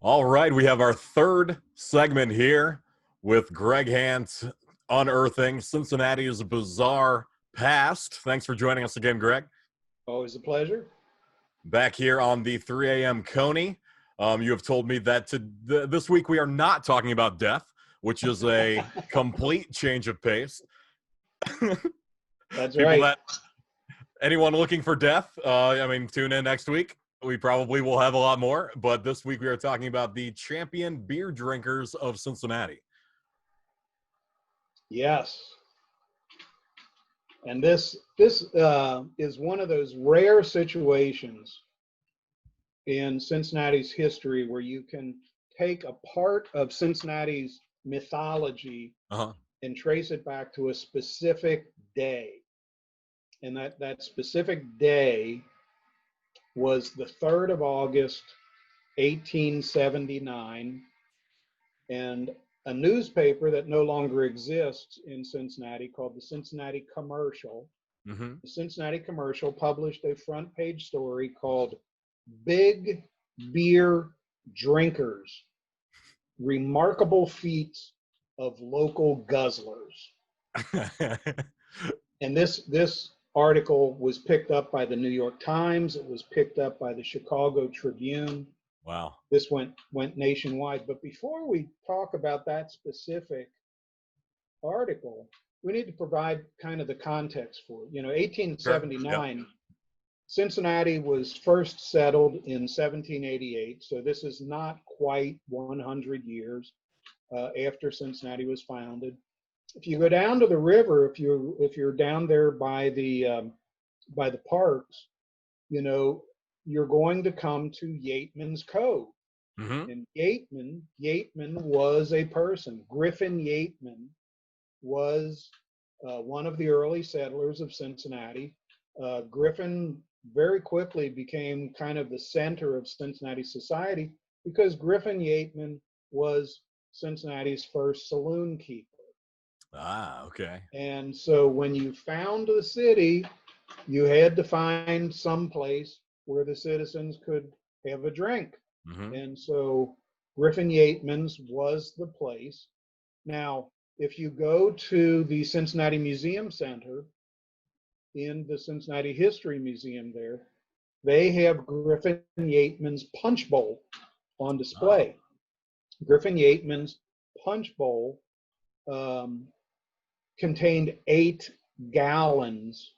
All right, we have our third segment here with Greg Hant's Unearthing Cincinnati's Bizarre Past. Thanks for joining us again, Greg. Always a pleasure. Back here on the 3 a.m. Coney. You have told me that this week we are not talking about death, which is a complete change of pace. That's right. Anyone looking for death, tune in next week. We probably will have a lot more, but this week we are talking about the champion beer drinkers of Cincinnati. Yes. And this is one of those rare situations in Cincinnati's history where you can take a part of Cincinnati's mythology and trace it back to a specific day. And that specific day was the 3rd of August, 1879. And a newspaper that no longer exists in Cincinnati called the Cincinnati Commercial. The Cincinnati Commercial published a front page story called Big Beer Drinkers, Remarkable Feats of Local Guzzlers. And this article was picked up by the New York Times. It was picked up by the Chicago Tribune. Wow. This went nationwide. But before we talk about that specific article, we need to provide kind of the context for it. 1879, Yep. Cincinnati was first settled in 1788. So this is not quite 100 years after Cincinnati was founded. If you go down to the river, if you're down there by the parks, you're going to come to Yateman's Cove. And Yateman was a person. Griffin Yateman was one of the early settlers of Cincinnati. Griffin very quickly became kind of the center of Cincinnati society because Griffin Yateman was Cincinnati's first saloon keeper. Ah, okay. And so when you found the city, you had to find some place where the citizens could have a drink. And so Griffin Yateman's was the place. Now, if you go to the Cincinnati Museum Center in the Cincinnati History Museum there, they have Griffin Yateman's punch bowl on display. Oh. Griffin Yateman's punch bowl contained 8 gallons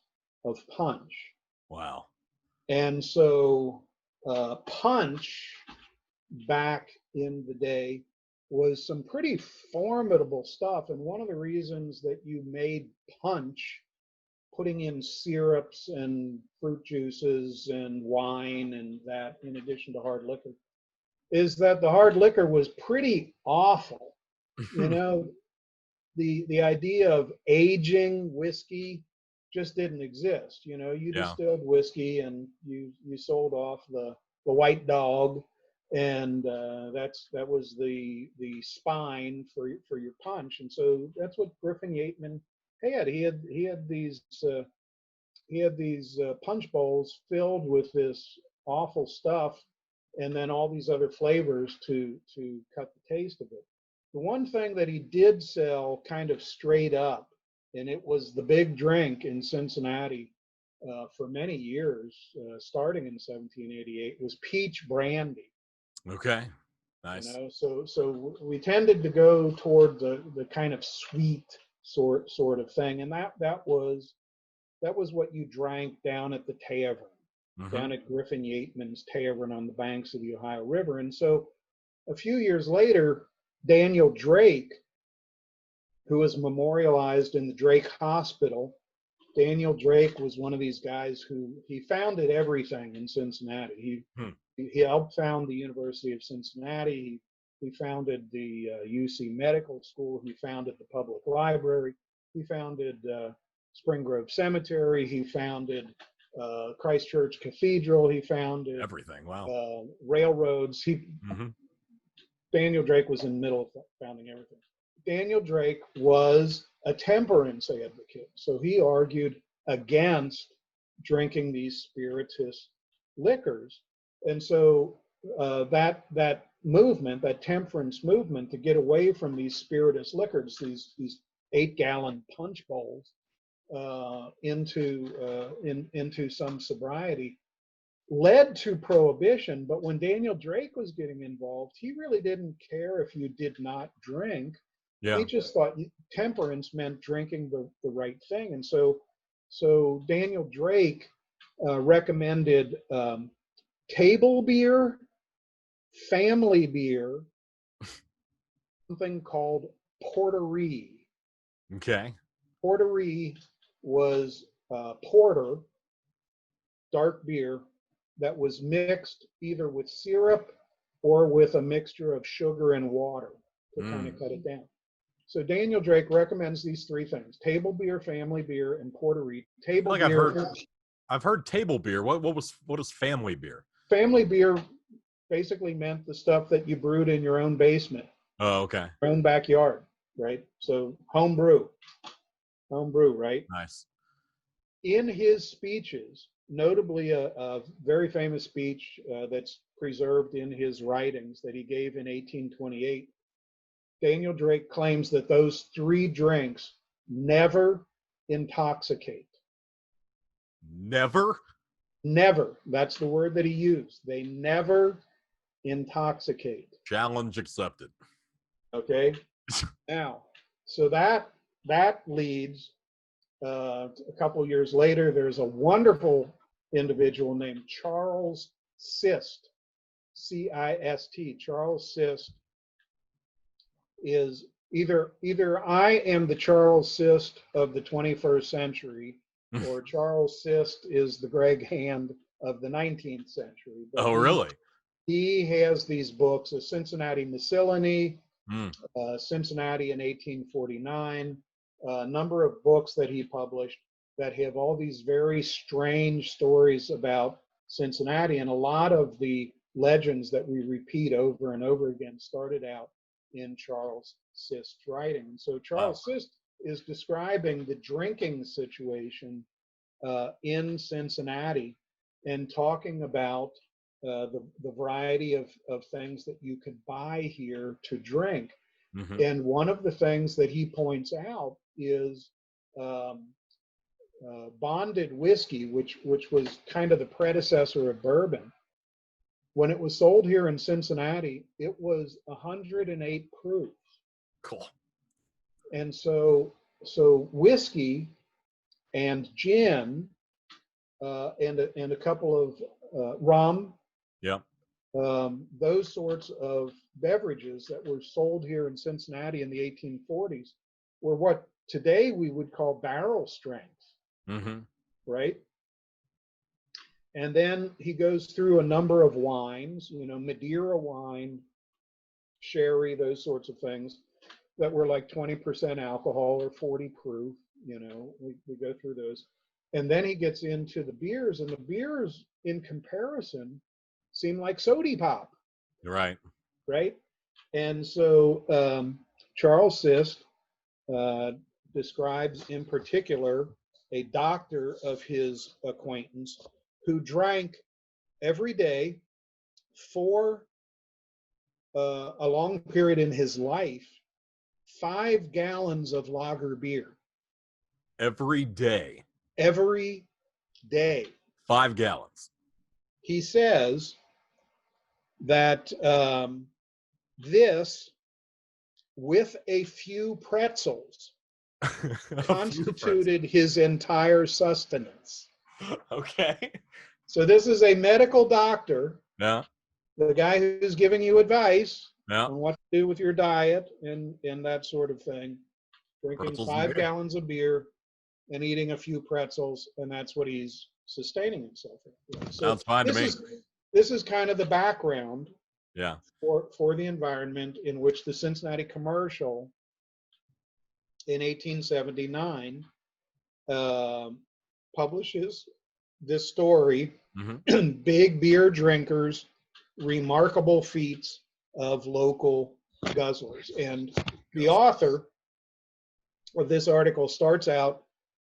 of punch. Wow. And so punch back in the day was some pretty formidable stuff. And one of the reasons that you made punch, putting in syrups and fruit juices and wine and that in addition to hard liquor, is that the hard liquor was pretty awful. The idea of aging whiskey just didn't exist. You distilled whiskey and you sold off the white dog, and that was the spine for your punch. And so that's what Griffin Yateman had. He had these punch bowls filled with this awful stuff, and then all these other flavors to cut the taste of it. The one thing that he did sell kind of straight up, and it was the big drink in Cincinnati for many years, starting in 1788, was peach brandy. Okay, nice. So we tended to go toward the kind of sweet sort of thing, and that was what you drank down at the tavern, down at Griffin Yateman's Tavern on the banks of the Ohio River. And so a few years later, Daniel Drake, who was memorialized in the Drake Hospital. Daniel Drake was one of these guys who he founded everything in Cincinnati. He helped found the University of Cincinnati. He founded the UC Medical School. He founded the public library. He founded Spring Grove Cemetery. He founded Christ Church Cathedral. He founded everything. Wow. Railroads. Daniel Drake was in the middle of founding everything. Daniel Drake was a temperance advocate, so he argued against drinking these spirituous liquors, and so that movement, that temperance movement, to get away from these spirituous liquors, these 8-gallon punch bowls, into some sobriety, led to prohibition. But when Daniel Drake was getting involved, he really didn't care if you did not drink. Yeah. He just thought temperance meant drinking the right thing. And so Daniel Drake recommended table beer, family beer, something called porteree. Okay. Porteree was porter, dark beer, that was mixed either with syrup or with a mixture of sugar and water to kind of cut it down. So Daniel Drake recommends these 3 things: table beer, family beer, and porteree. Table beer. I've heard table beer. What is family beer? Family beer basically meant the stuff that you brewed in your own basement. Oh, okay. Your own backyard, right? So home brew, right? Nice. In his speeches, notably a very famous speech that's preserved in his writings that he gave in 1828, Daniel Drake claims that those 3 drinks never intoxicate. Never? Never. That's the word that he used. They never intoxicate. Challenge accepted. Okay. Now, so that leads, a couple years later, there's a wonderful individual named Charles Sist, C-I-S-T. Charles Sist is either I am the Charles Sist of the 21st century, or Charles Sist is the Greg Hand of the 19th century. But oh, really? He has these books: a Cincinnati Miscellany, Cincinnati in 1849, a number of books that he published that have all these very strange stories about Cincinnati. And a lot of the legends that we repeat over and over again started out in Charles Sist's writing. And so Charles Sist is describing the drinking situation in Cincinnati and talking about the variety of things that you could buy here to drink. And one of the things that he points out is bonded whiskey, which was kind of the predecessor of bourbon. When it was sold here in Cincinnati, it was 108 proof. Cool. And so whiskey and gin and a couple of rum, those sorts of beverages that were sold here in Cincinnati in the 1840s were what today we would call barrel strength, right? And then he goes through a number of wines, Madeira wine, sherry, those sorts of things that were like 20% alcohol or 40 proof. We go through those. And then he gets into the beers, and the beers in comparison seem like soda pop. Right. Right. And so Charles Sist describes in particular a doctor of his acquaintance who drank every day for a long period in his life 5 gallons of lager beer. Every day. Every day. 5 gallons. He says that this, with a few pretzels, constituted his entire sustenance. Okay. So this is a medical doctor. Yeah. The guy who's giving you advice on what to do with your diet and that sort of thing. Drinking pretzels 5 gallons of beer and eating a few pretzels, and that's what he's sustaining himself in. So sounds fine to me. This is kind of the background Yeah. For the environment in which the Cincinnati Commercial in 1879 publishes this story, Big Beer Drinkers, Remarkable Feats of Local Guzzlers. And the author of this article starts out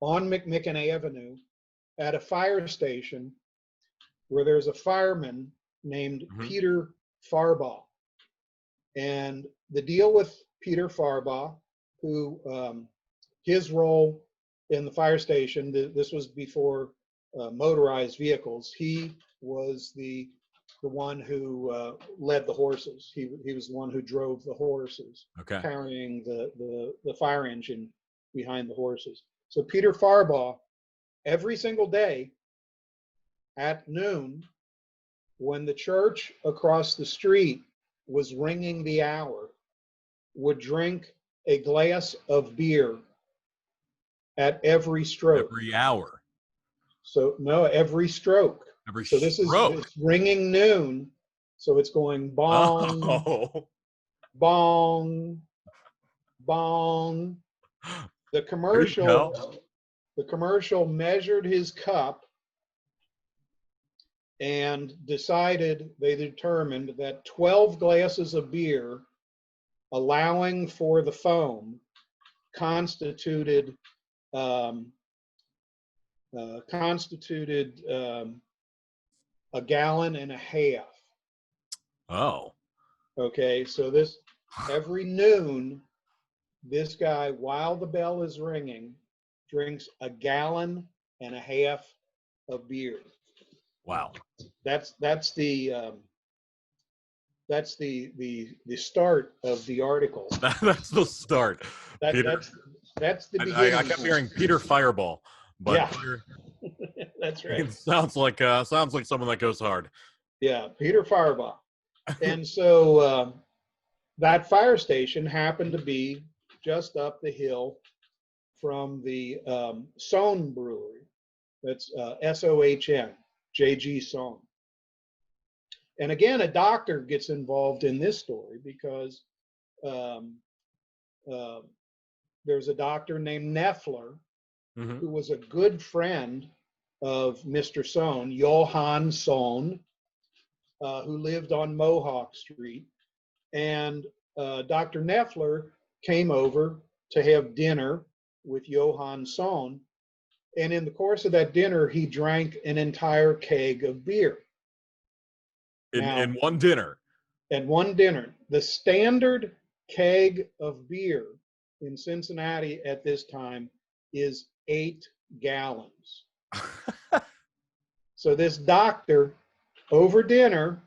on McMicken Avenue at a fire station where there's a fireman named Peter Farbaugh. And the deal with Peter Farbaugh, who his role in the fire station, this was before motorized vehicles. He was the one who led the horses. He was the one who drove the horses, Okay. carrying the fire engine behind the horses. So Peter Farbaugh, every single day at noon, when the church across the street was ringing the hour, would drink a glass of beer at every stroke. Every hour. So no, every stroke. Every So this is stroke. it's ringing noon. So it's going bong, Oh. bong, bong. The commercial measured his cup and they determined that 12 glasses of beer, allowing for the foam, constituted a gallon and a half. Oh. Okay, so this every noon, this guy, while the bell is ringing, drinks a gallon and a half of beer. Wow. That's the start of the article. That's the start. Peter. That's the beginning. I kept hearing Peter Fireball, but yeah, Peter, that's right. it sounds like someone that goes hard. Yeah, Peter Fireball. And so that fire station happened to be just up the hill from the Sohn Brewery. That's Sohn, J.G. Sohn. And again, a doctor gets involved in this story because there's a doctor named Neffler, who was a good friend of Mr. Sohn, Johann Sohn, who lived on Mohawk Street. And Dr. Neffler came over to have dinner with Johann Sohn. And in the course of that dinner, he drank an entire keg of beer. In one dinner. At one dinner. The standard keg of beer in Cincinnati at this time is 8 gallons. So this doctor, over dinner,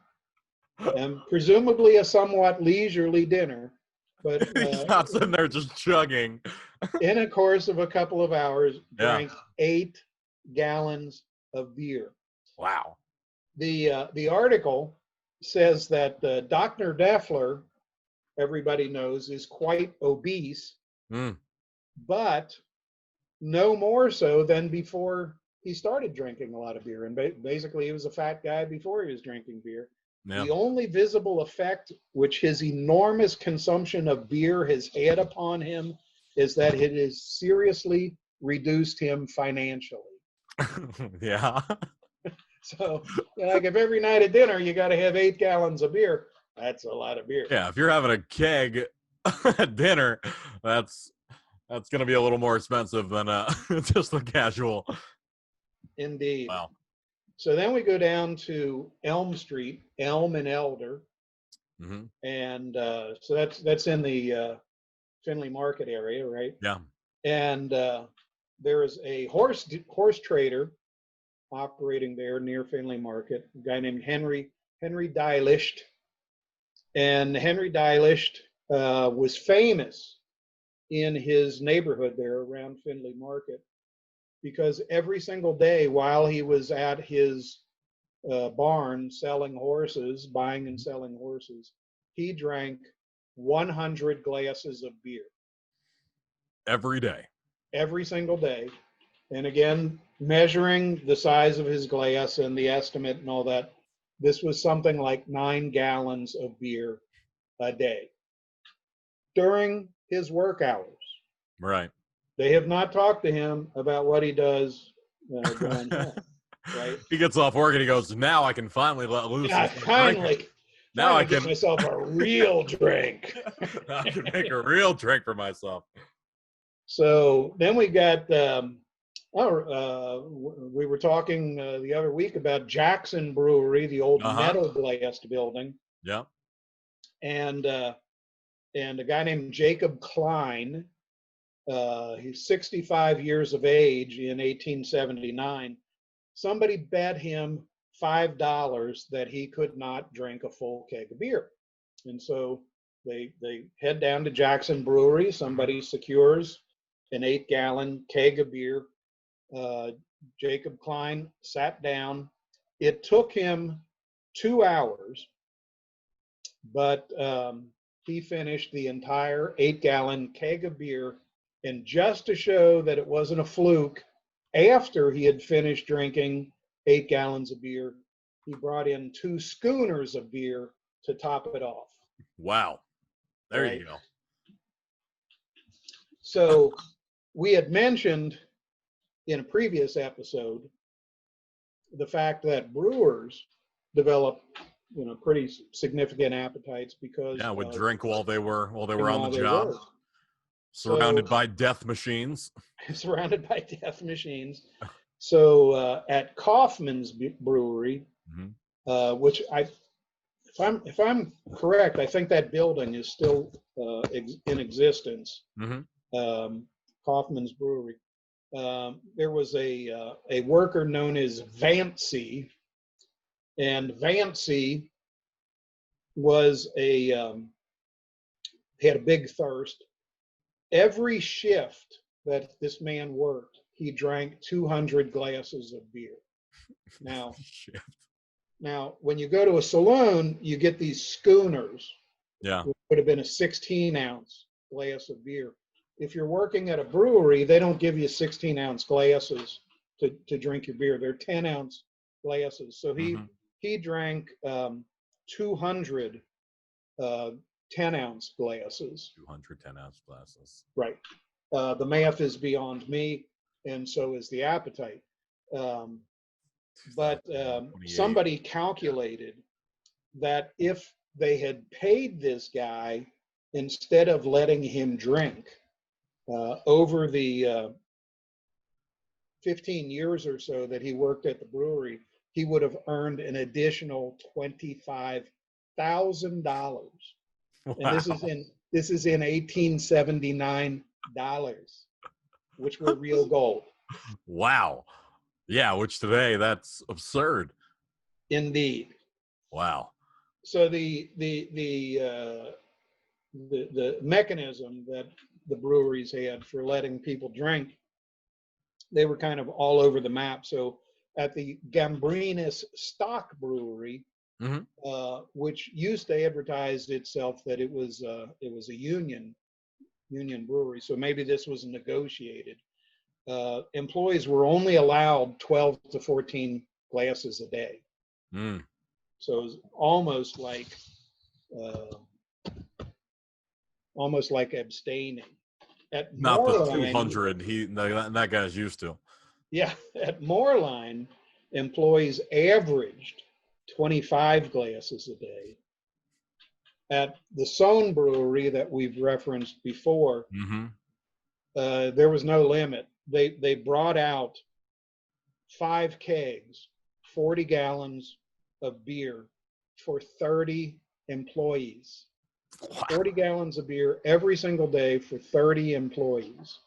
and presumably a somewhat leisurely dinner, but he's not sitting there just chugging. in a course of a couple of hours, drank 8 gallons of beer. Wow. The article says that Dr. Neffler, everybody knows, is quite obese, but no more so than before he started drinking a lot of beer. And basically, he was a fat guy before he was drinking beer. Yeah. The only visible effect which his enormous consumption of beer has had upon him is that it has seriously reduced him financially. Yeah. So, like, if every night at dinner you got to have 8 gallons of beer, that's a lot of beer. Yeah, if you're having a keg at dinner, that's going to be a little more expensive than just the casual. Indeed. Wow. So then we go down to Elm Street, Elm and Elder, and so that's in the Findlay Market area, right? Yeah. And there is a horse trader operating there near Findlay Market, a guy named Henry Dielisht. And Henry Dielisht was famous in his neighborhood there around Findlay Market, because every single day while he was at his barn selling horses, buying and selling horses, he drank 100 glasses of beer. Every day. Every single day. And again, measuring the size of his glass and the estimate and all that, this was something like 9 gallons of beer a day during his work hours. Right. They have not talked to him about what he does going home. Right? He gets off work and he goes, now I can finally let loose. Yeah, finally. Now I can get myself a real drink. I can make a real drink for myself. So then we got, we were talking the other week about Jackson Brewery, the old metal glassed building. Yeah. and a guy named Jacob Klein. He's 65 years of age in 1879. Somebody bet him $5 that he could not drink a full keg of beer. And so they head down to Jackson Brewery. Somebody secures an 8-gallon keg of beer. Jacob Klein sat down. It took him 2 hours, but he finished the entire 8-gallon keg of beer. And just to show that it wasn't a fluke, after he had finished drinking 8 gallons of beer, he brought in 2 schooners of beer to top it off. Wow. There Right? you go. So we had mentioned in a previous episode the fact that brewers develop, pretty significant appetites because would drink while they were on the they job, were. surrounded by death machines. Surrounded by death machines. So at Kaufman's Brewery, which if I'm correct, I think that building is still in existence. Kaufman's Brewery. There was a worker known as Vancy, and Vancy was he had a big thirst. Every shift that this man worked, he drank 200 glasses of beer. Now, when you go to a saloon, you get these schooners. Yeah. Which would have been a 16-ounce glass of beer. If you're working at a brewery, they don't give you 16-ounce glasses to drink your beer. They're 10-ounce glasses. So he drank 200 10-ounce glasses. 200 10-ounce glasses. Right. The math is beyond me, and so is the appetite. But somebody calculated that if they had paid this guy, instead of letting him drink, over the 15 years or so that he worked at the brewery, he would have earned an additional $25,000. Wow. And this is in 1879 dollars, which were real gold. Wow. Yeah, which today that's absurd. Indeed. Wow. So the mechanism that the breweries had for letting people drink, they were kind of all over the map. So at the Gambrinus Stock Brewery, which used to advertise itself that it was a union brewery, so maybe this was negotiated. Employees were only allowed 12 to 14 glasses a day. So it was almost like abstaining. At Not Moreline, the 200 that guy's used to. Yeah, at Moreline, employees averaged 25 glasses a day. At the Sohn Brewery that we've referenced before, there was no limit. They brought out 5 kegs, 40 gallons of beer for 30 employees. Wow. 40 gallons of beer every single day for 30 employees.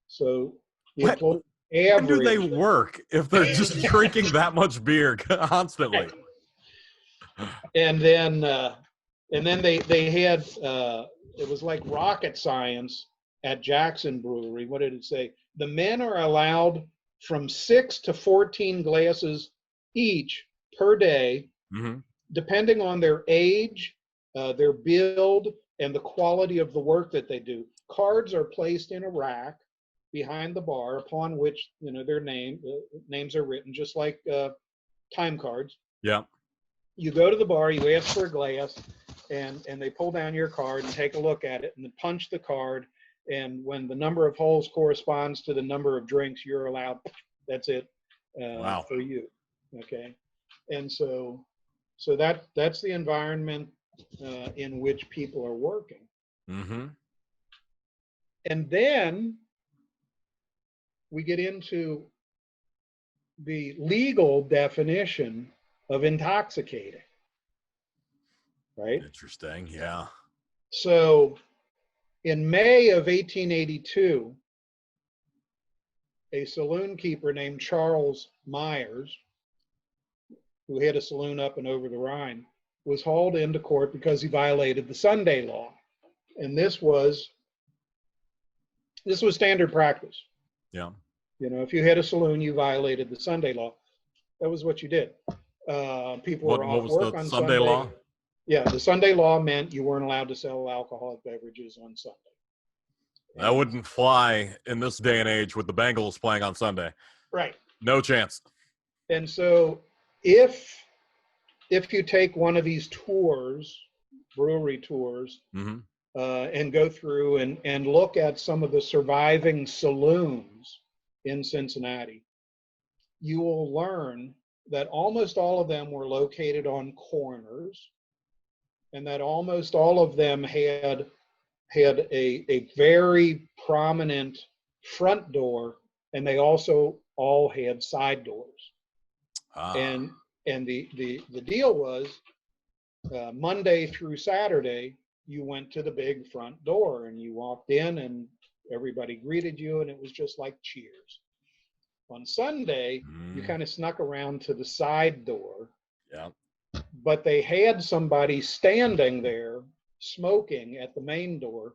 So the employee average. When do they work if they're just drinking that much beer constantly? And then they had it was like rocket science at Jackson Brewery. What did it say? The men are allowed from 6 to 14 glasses each per day, depending on their age, their build, and the quality of the work that they do. Cards are placed in a rack behind the bar, upon which their names are written, just like time cards. Yeah. You go to the bar, you ask for a glass, and they pull down your card and take a look at it, and then punch the card. And when the number of holes corresponds to the number of drinks you're allowed, that's it. Wow. For you. Okay. And so that's the environment in which people are working. And then we get into the legal definition of intoxicating. right? Interesting. Yeah. So in May of 1882, a saloon keeper named Charles Myers, who had a saloon up and over the Rhine, was hauled into court because he violated the Sunday law. And this was standard practice. Yeah. You know, if you had a saloon, you violated the Sunday law. That was what you did. People were What off was work the on Sunday law? Yeah, the Sunday law meant you weren't allowed to sell alcoholic beverages on Sunday. That wouldn't fly in this day and age with the Bengals playing on Sunday. Right. No chance. And so if you take one of these tours, brewery tours, Mm-hmm. And go through and look at some of the surviving saloons in Cincinnati, you will learn that almost all of them were located on corners, and that almost all of them had a very prominent front door, and they also all had side doors. And the deal was Monday through Saturday, you went to the big front door and you walked in and everybody greeted you, and it was just like cheers. On Sunday, you kind of snuck around to the side door. Yeah. But they had somebody standing there smoking at the main door.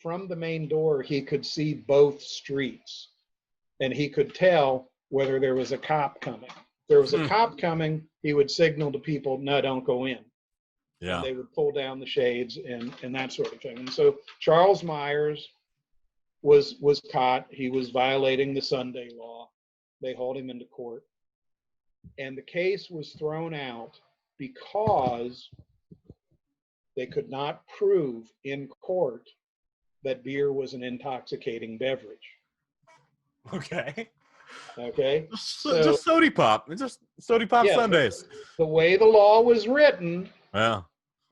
From the main door, he could see both streets, and he could tell whether there was a cop coming. If there was a cop coming, he would signal to people, no, don't go in. Yeah. And they would pull down the shades and that sort of thing. And so Charles Myers was caught. He was violating the Sunday law. They hauled him into court. And the case was thrown out because they could not prove in court that beer was an intoxicating beverage. Okay. Okay. Just sody pop. Just sody pop Sundays. The way the law was written, Yeah.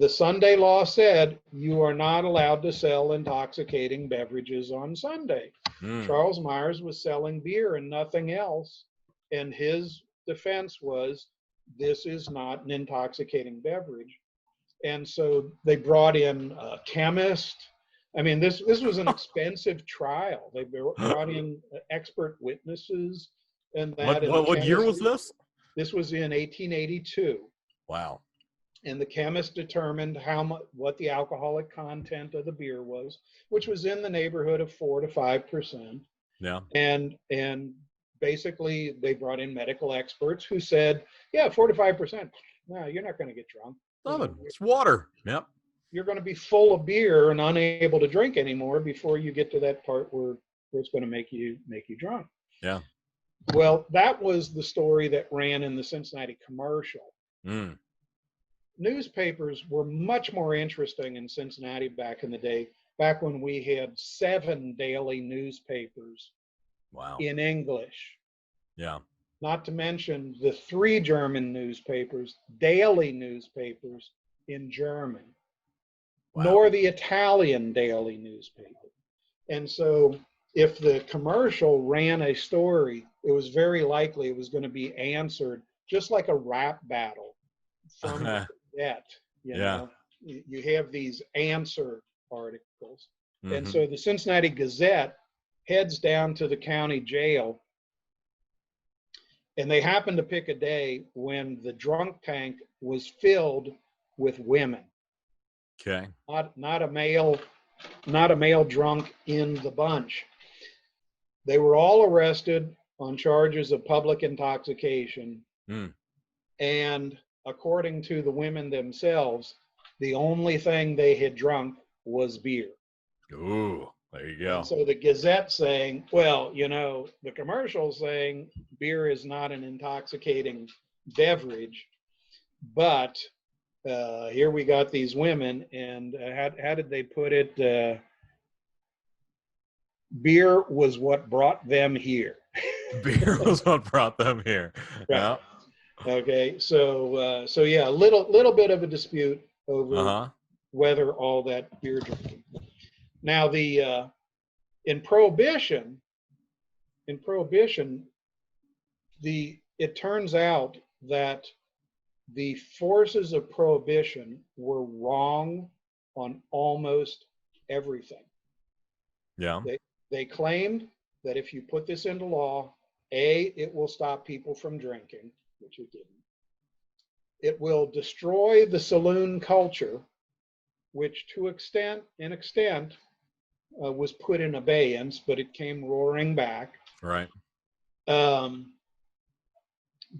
the Sunday law said you are not allowed to sell intoxicating beverages on Sunday. Charles Myers was selling beer and nothing else. And his defense was, this is not an intoxicating beverage. And so they brought in a chemist. I mean, this was an expensive trial. They brought in expert witnesses and that. What year was this? This was in 1882. Wow. And the chemist determined what the alcoholic content of the beer was, which was in the neighborhood of 4 to 5%. Yeah. And basically they brought in medical experts who said, yeah, 4 to 5%. No, you're not going to get drunk. Nothing. It's water. Yep. You're going to be full of beer and unable to drink anymore before you get to that part where it's going to make you drunk. Yeah. Well, that was the story that ran in the Cincinnati Commercial. Newspapers were much more interesting in Cincinnati back in the day, back when we had 7 daily newspapers in English. Yeah. Not to mention the 3 German newspapers, daily newspapers in German, nor the Italian daily newspaper. And so if the Commercial ran a story, it was very likely it was going to be answered just like a rap battle from that. You know, you have these answer articles. And so the Cincinnati Gazette heads down to the county jail, and they happened to pick a day when the drunk tank was filled with women. Okay. Not a male drunk in the bunch. They were all arrested on charges of public intoxication. And according to the women themselves, the only thing they had drunk was beer. Ooh, there you go. And so the Gazette saying, well, you know, the Commercial saying beer is not an intoxicating beverage, but here we got these women, and how did they put it? Beer was what brought them here. Beer was what brought them here. Right. Yeah. Okay, so yeah, a little bit of a dispute over whether all that beer drinking. Now in Prohibition, it turns out that the forces of prohibition were wrong on almost everything. Yeah. They claimed that if you put this into law, A, it will stop people from drinking, which it didn't. It will destroy the saloon culture, which to an extent was put in abeyance, but it came roaring back. Right.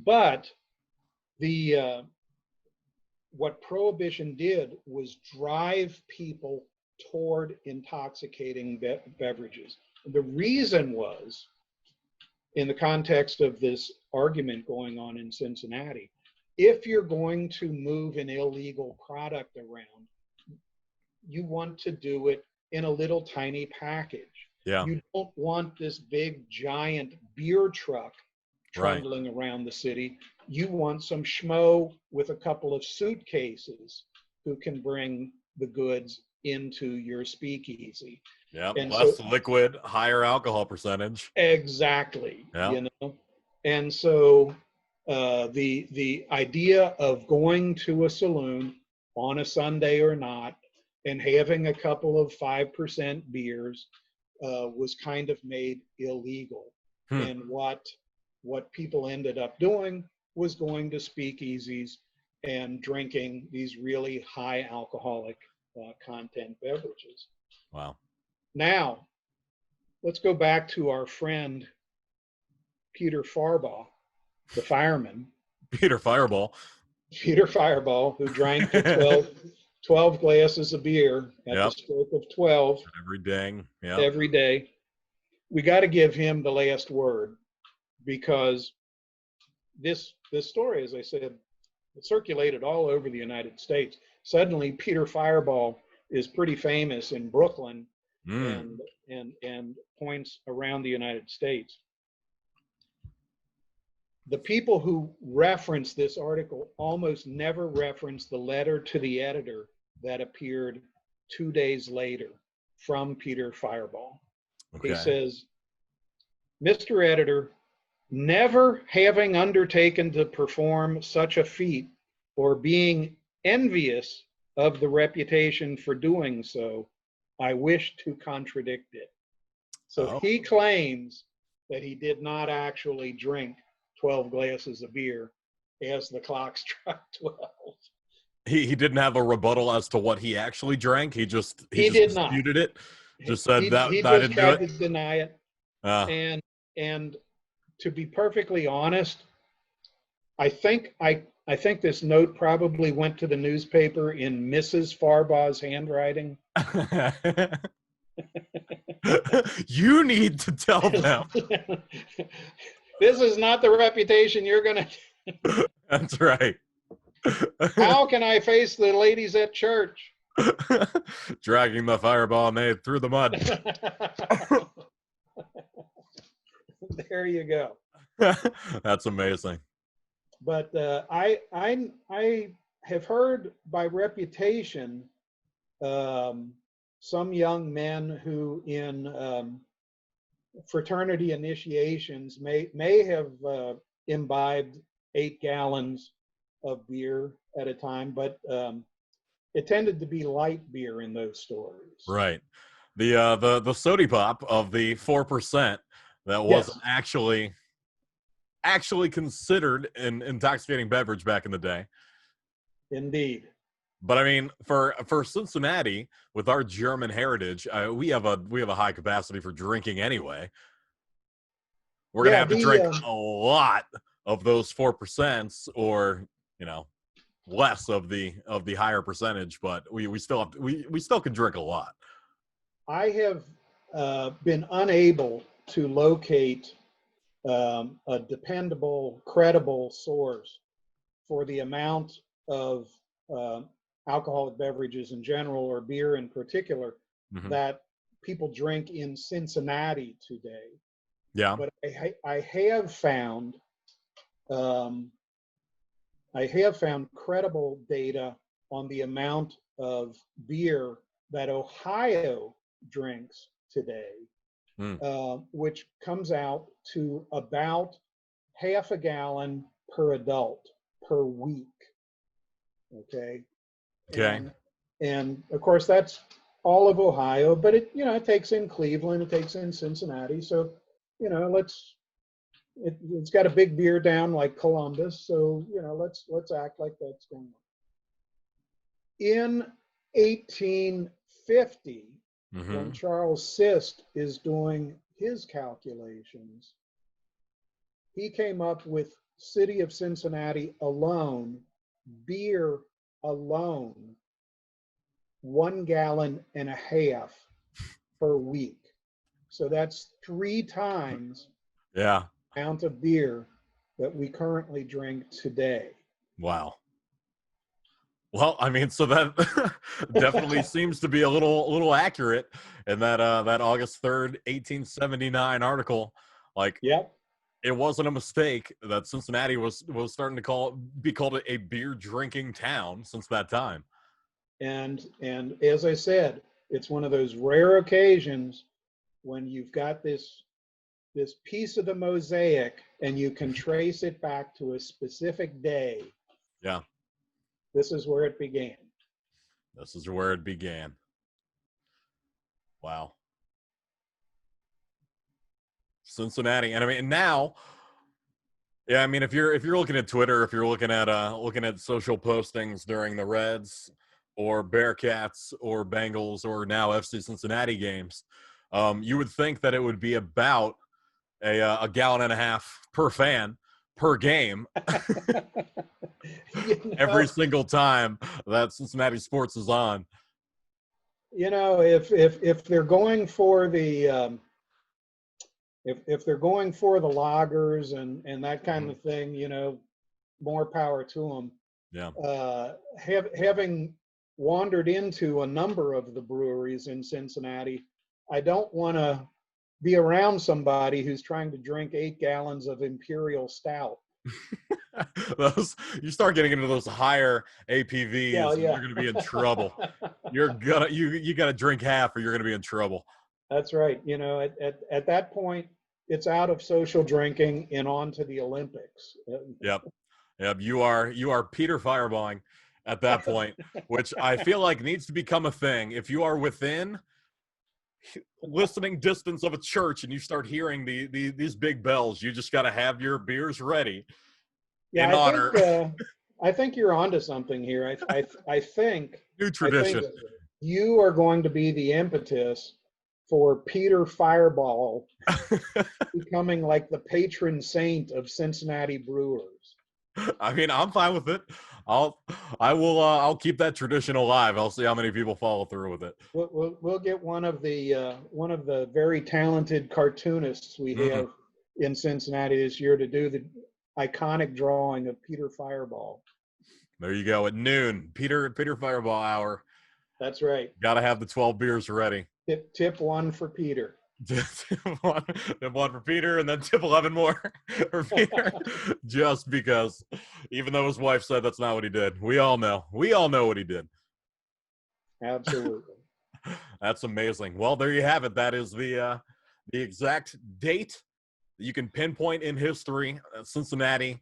But the what prohibition did was drive people toward intoxicating beverages. The reason was, in the context of this argument going on in Cincinnati, if you're going to move an illegal product around, you want to do it in a little tiny package. Yeah. You don't want this big giant beer truck trundling around the city. You want some schmo with a couple of suitcases who can bring the goods into your speakeasy. Yeah, and less so, liquid, higher alcohol percentage. exactly. Yeah. You know, and so the idea of going to a saloon on a Sunday or not and having a couple of 5% beers was kind of made illegal. And what people ended up doing was going to speakeasies and drinking these really high alcoholic content beverages. Wow. Now, let's go back to our friend Peter Farbaugh, the fireman. Peter Fireball. Peter Fireball, who drank the 12 glasses of beer at the stroke of 12 every day. Yeah. Every day. We got to give him the last word, because this story, as I said, it circulated all over the United States. Suddenly, Peter Fireball is pretty famous in Brooklyn and points around the United States. The people who reference this article almost never reference the letter to the editor that appeared 2 days later from Peter Fireball. Okay. He says, "Mr. Editor, never having undertaken to perform such a feat or being envious of the reputation for doing so, I wish to contradict it." So he claims that he did not actually drink 12 glasses of beer as the clock struck 12. He didn't have a rebuttal as to what he actually drank. He just disputed it. Just said he that just I didn't tried do it. to deny it. And to be perfectly honest, I think this note probably went to the newspaper in Mrs. Farbaugh's handwriting. You need to tell them. This is not the reputation you're going to. That's right. How can I face the ladies at church? Dragging the Fireball maid through the mud. There you go. That's amazing. But I have heard by reputation some young men who in fraternity initiations may have imbibed 8 gallons of beer at a time, but it tended to be light beer in those stories. Right. The soda pop of the 4% that wasn't actually considered an intoxicating beverage back in the day. Indeed. But I mean, for Cincinnati, with our German heritage, we have a high capacity for drinking anyway. We're gonna have to drink a lot of those 4%, or less of the higher percentage. But we still can drink a lot. I have been unable to locate a dependable, credible source for the amount of alcoholic beverages in general, or beer in particular, that people drink in Cincinnati today. Yeah. But I have found credible data on the amount of beer that Ohio drinks today, which comes out to about half a gallon per adult per week. Okay. Okay. And of course that's all of Ohio, but it takes in Cleveland, it takes in Cincinnati. So, it's got a big beer down like Columbus. So, let's act like that's going on. In 1850, when Charles Sist is doing his calculations, he came up with city of Cincinnati alone, beer alone, 1.5 gallons per week. So that's 3 times the amount of beer that we currently drink today. Wow. Well, I mean, so that definitely seems to be a little accurate in that August 3rd, 1879 article. Like, yep. It wasn't a mistake that Cincinnati was starting to be called a beer drinking town since that time. And as I said, it's one of those rare occasions when you've got this piece of the mosaic and you can trace it back to a specific day. Yeah. This is where it began. This is where it began. Wow. Cincinnati. And I mean, now, yeah, I mean, if you're looking at Twitter, if you're looking at social postings during the Reds or Bearcats or Bengals or now FC Cincinnati games, you would think that it would be about a gallon and a half per fan per game every single time that Cincinnati sports is on. If they're going for the if they're going for the lagers and that kind of thing, more power to them. Yeah. Having wandered into a number of the breweries in Cincinnati, I don't want to be around somebody who's trying to drink 8 gallons of imperial stout. You start getting into those higher APVs, yeah. and you're going to be in trouble. You got to drink half, or you're going to be in trouble. That's right. At that point, it's out of social drinking and on to the Olympics. Yep. You are Peter Fireballing at that point, which I feel like needs to become a thing. If you are within listening distance of a church and you start hearing these big bells, you just got to have your beers ready. Yeah, in honor. I think you're onto something here. I think new tradition. I think you are going to be the impetus for Peter Fireball becoming like the patron saint of Cincinnati brewers. I mean, I'm fine with it. I'll keep that tradition alive. I'll see how many people follow through with it. We'll get one of the very talented cartoonists we have in Cincinnati this year to do the iconic drawing of Peter Fireball. There you go. At noon, Peter Fireball hour. That's right. Got to have the 12 beers ready. Tip 1 for Peter. Tip one for Peter, and then tip 11 more for Peter. Just because, even though his wife said that's not what he did, we all know what he did. Absolutely. That's amazing. Well, there you have it. That is the exact date that you can pinpoint in history. Cincinnati,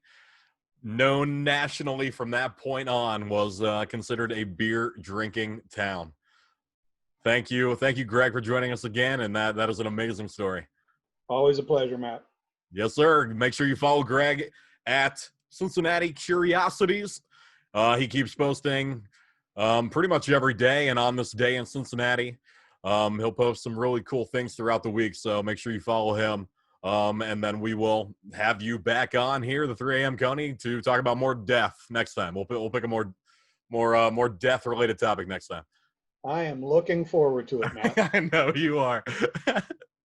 known nationally from that point on, was considered a beer drinking town. Thank you, Greg, for joining us again, and that is an amazing story. Always a pleasure, Matt. Yes, sir. Make sure you follow Greg at Cincinnati Curiosities. He keeps posting pretty much every day, and on this day in Cincinnati, he'll post some really cool things throughout the week, so make sure you follow him. And then we will have you back on here, the 3 a.m. Coney, to talk about more death next time. We'll pick a more death-related topic next time. I am looking forward to it, Matt. I know you are.